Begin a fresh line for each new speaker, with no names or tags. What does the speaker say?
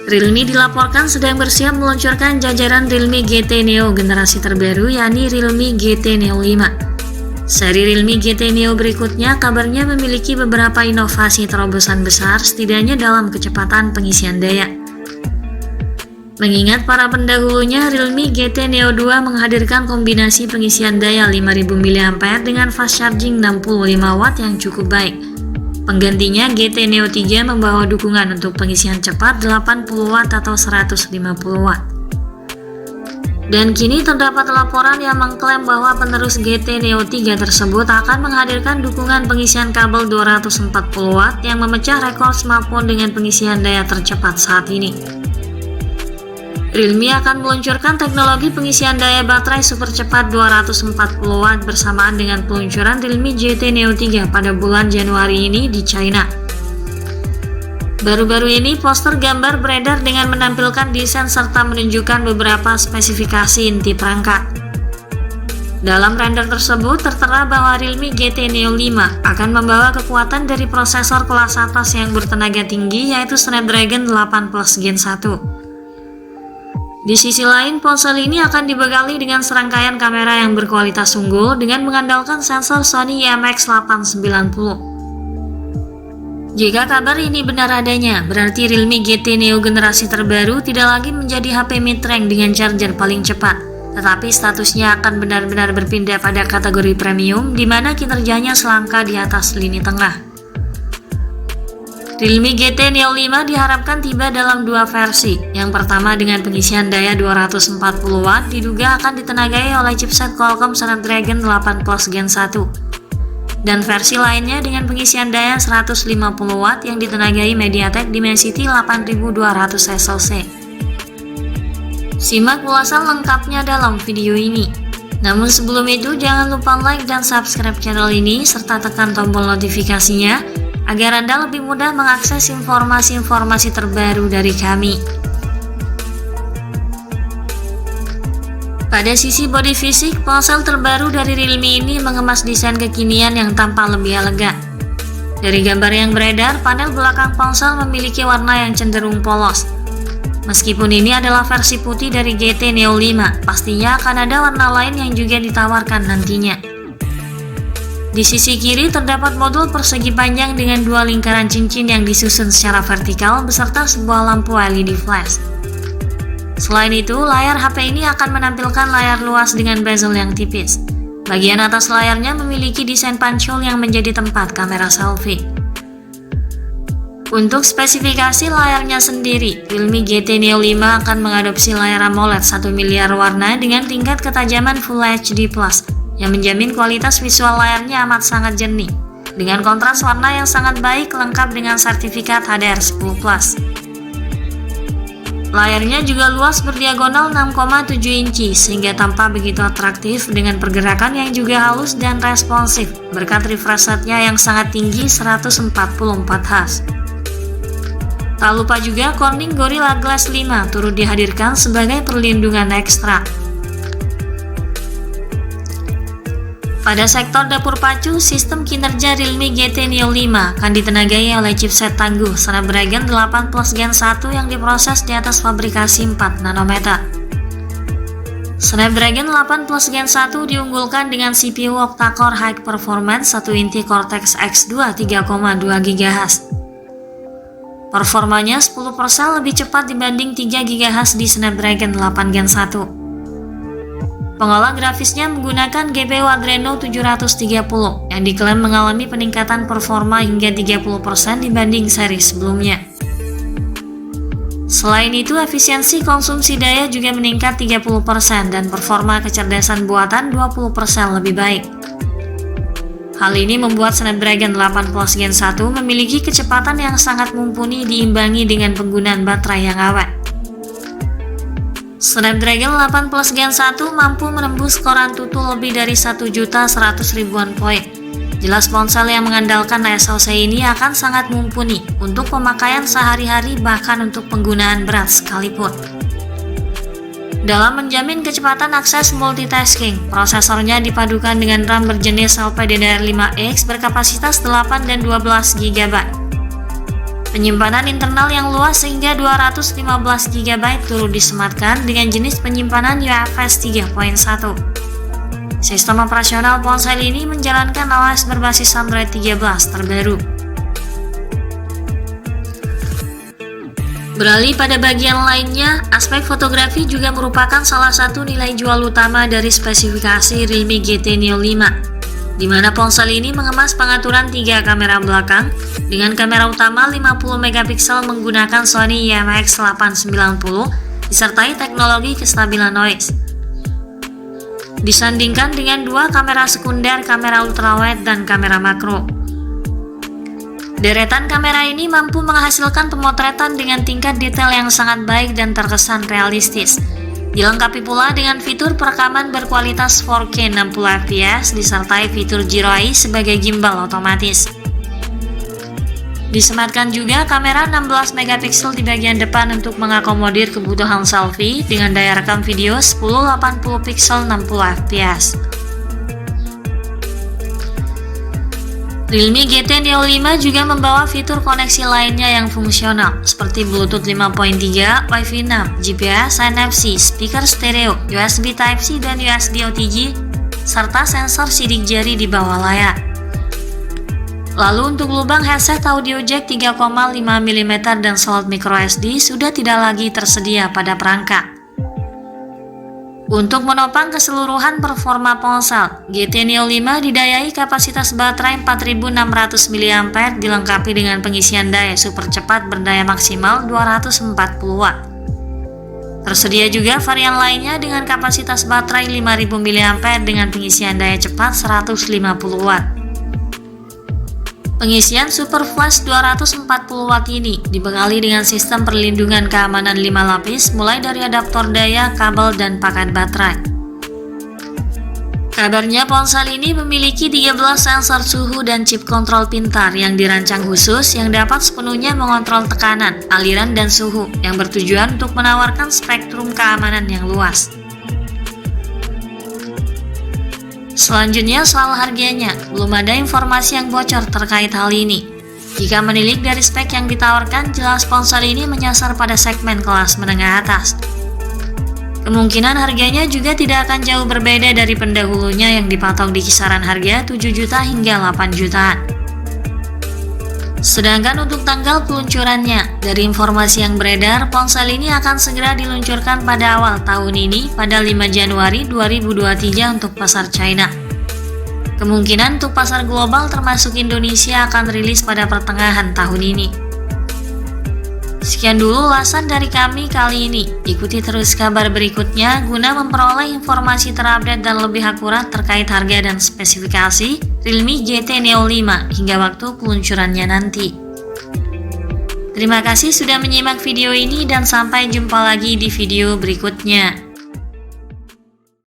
Realme dilaporkan sedang bersiap meluncurkan jajaran Realme GT Neo generasi terbaru, yakni Realme GT Neo 5. Seri Realme GT Neo berikutnya kabarnya memiliki beberapa inovasi terobosan besar, setidaknya dalam kecepatan pengisian daya. Mengingat para pendahulunya, Realme GT Neo 2 menghadirkan kombinasi pengisian daya 5000 mAh dengan fast charging 65 Watt yang cukup baik. Penggantinya, GT Neo 3 membawa dukungan untuk pengisian cepat 80 Watt atau 150 Watt. Dan kini terdapat laporan yang mengklaim bahwa penerus GT Neo 3 tersebut akan menghadirkan dukungan pengisian kabel 240 Watt yang memecah rekor smartphone dengan pengisian daya tercepat saat ini. Realme akan meluncurkan teknologi pengisian daya baterai super cepat 240 Watt bersamaan dengan peluncuran Realme GT Neo 3 pada bulan Januari ini di China. Baru-baru ini poster gambar beredar dengan menampilkan desain serta menunjukkan beberapa spesifikasi inti perangkat. Dalam render tersebut tertera bahwa Realme GT Neo 5 akan membawa kekuatan dari prosesor kelas atas yang bertenaga tinggi, yaitu Snapdragon 8 Plus Gen 1. Di sisi lain, ponsel ini akan dibekali dengan serangkaian kamera yang berkualitas unggul dengan mengandalkan sensor Sony IMX890. Jika kabar ini benar adanya, berarti Realme GT Neo generasi terbaru tidak lagi menjadi HP mid-range dengan charger paling cepat, tetapi statusnya akan benar-benar berpindah pada kategori premium, di mana kinerjanya selangkah di atas lini tengah. Realme GT Neo 5 diharapkan tiba dalam dua versi. Yang pertama dengan pengisian daya 240 Watt diduga akan ditenagai oleh chipset Qualcomm Snapdragon 8 Plus Gen 1. Dan versi lainnya dengan pengisian daya 150 Watt yang ditenagai MediaTek Dimensity 8200 SoC. Simak ulasan lengkapnya dalam video ini. Namun sebelum itu jangan lupa like dan subscribe channel ini serta tekan tombol notifikasinya agar Anda lebih mudah mengakses informasi-informasi terbaru dari kami. Pada sisi body fisik, ponsel terbaru dari Realme ini mengemas desain kekinian yang tampak lebih elegan. Dari gambar yang beredar, panel belakang ponsel memiliki warna yang cenderung polos. Meskipun ini adalah versi putih dari GT Neo 5, pastinya akan ada warna lain yang juga ditawarkan nantinya. Di sisi kiri terdapat modul persegi panjang dengan dua lingkaran cincin yang disusun secara vertikal beserta sebuah lampu LED flash. Selain itu, layar HP ini akan menampilkan layar luas dengan bezel yang tipis. Bagian atas layarnya memiliki desain punch-hole yang menjadi tempat kamera selfie. Untuk spesifikasi layarnya sendiri, Realme GT Neo 5 akan mengadopsi layar AMOLED 1 miliar warna dengan tingkat ketajaman Full HD+, yang menjamin kualitas visual layarnya amat sangat jernih, dengan kontras warna yang sangat baik lengkap dengan sertifikat HDR10+. Layarnya juga luas berdiagonal 6,7 inci sehingga tampak begitu atraktif dengan pergerakan yang juga halus dan responsif berkat refresh rate-nya yang sangat tinggi 144 Hz. Tak lupa juga Corning Gorilla Glass 5 turut dihadirkan sebagai perlindungan ekstra. Pada sektor dapur pacu, sistem kinerja Realme GT Neo 5 akan ditenagai oleh chipset tangguh Snapdragon 8 Plus Gen 1 yang diproses di atas fabrikasi 4 nanometer. Snapdragon 8 Plus Gen 1 diunggulkan dengan CPU octa-core high performance 1 inti Cortex X2 3,2 GHz. Performanya 10% lebih cepat dibanding 3 GHz di Snapdragon 8 Gen 1. Pengolah grafisnya menggunakan GPU Adreno 730 yang diklaim mengalami peningkatan performa hingga 30% dibanding seri sebelumnya. Selain itu, efisiensi konsumsi daya juga meningkat 30% dan performa kecerdasan buatan 20% lebih baik. Hal ini membuat Snapdragon 8 Plus Gen 1 memiliki kecepatan yang sangat mumpuni diimbangi dengan penggunaan baterai yang awet. Snapdragon 8 Plus Gen 1 mampu menembus skor ANTUTU lebih dari 1.100.000-an poin. Jelas ponsel yang mengandalkan SoC ini akan sangat mumpuni untuk pemakaian sehari-hari bahkan untuk penggunaan berat sekalipun. Dalam menjamin kecepatan akses multitasking, prosesornya dipadukan dengan RAM berjenis LPDDR5X berkapasitas 8 dan 12 GB. Penyimpanan internal yang luas sehingga 215 GB turut disematkan dengan jenis penyimpanan UFS 3.1. Sistem operasional ponsel ini menjalankan OS berbasis Android 13 terbaru. Beralih pada bagian lainnya, aspek fotografi juga merupakan salah satu nilai jual utama dari spesifikasi Realme GT Neo 5, di mana ponsel ini mengemas pengaturan 3 kamera belakang dengan kamera utama 50 megapiksel menggunakan Sony IMX890 disertai teknologi kestabilan noise. Disandingkan dengan 2 kamera sekunder, kamera ultrawide dan kamera makro. Deretan kamera ini mampu menghasilkan pemotretan dengan tingkat detail yang sangat baik dan terkesan realistis. Dilengkapi pula dengan fitur perekaman berkualitas 4K 60 fps disertai fitur Zero Eye sebagai gimbal otomatis. Disematkan juga kamera 16 megapiksel di bagian depan untuk mengakomodir kebutuhan selfie dengan daya rekam video 1080 pixel 60 fps. Realme GT Neo 5 juga membawa fitur koneksi lainnya yang fungsional seperti Bluetooth 5.3, Wi-Fi 6, GPS, NFC, speaker stereo, USB Type-C dan USB OTG, serta sensor sidik jari di bawah layar. Lalu untuk lubang headset audio jack 3,5 mm dan slot microSD sudah tidak lagi tersedia pada perangkat. Untuk menopang keseluruhan performa ponsel, GT Neo 5 didayai kapasitas baterai 4600 mAh dilengkapi dengan pengisian daya super cepat berdaya maksimal 240 Watt. Tersedia juga varian lainnya dengan kapasitas baterai 5000 mAh dengan pengisian daya cepat 150 Watt. Pengisian Super Flash 240 Watt ini dibekali dengan sistem perlindungan keamanan 5 lapis mulai dari adaptor daya, kabel, dan paket baterai. Kabarnya ponsel ini memiliki 13 sensor suhu dan chip kontrol pintar yang dirancang khusus yang dapat sepenuhnya mengontrol tekanan, aliran, dan suhu yang bertujuan untuk menawarkan spektrum keamanan yang luas. Selanjutnya soal harganya, belum ada informasi yang bocor terkait hal ini. Jika menilik dari spek yang ditawarkan, jelas ponsel ini menyasar pada segmen kelas menengah atas. Kemungkinan harganya juga tidak akan jauh berbeda dari pendahulunya yang dipatok di kisaran harga 7 juta hingga 8 jutaan. Sedangkan untuk tanggal peluncurannya, dari informasi yang beredar, ponsel ini akan segera diluncurkan pada awal tahun ini pada 5 Januari 2023 untuk pasar China. Kemungkinan untuk pasar global termasuk Indonesia akan rilis pada pertengahan tahun ini. Sekian dulu ulasan dari kami kali ini. Ikuti terus kabar berikutnya guna memperoleh informasi terupdate dan lebih akurat terkait harga dan spesifikasi Realme GT Neo 5 hingga waktu peluncurannya nanti. Terima kasih sudah menyimak video ini dan sampai jumpa lagi di video berikutnya.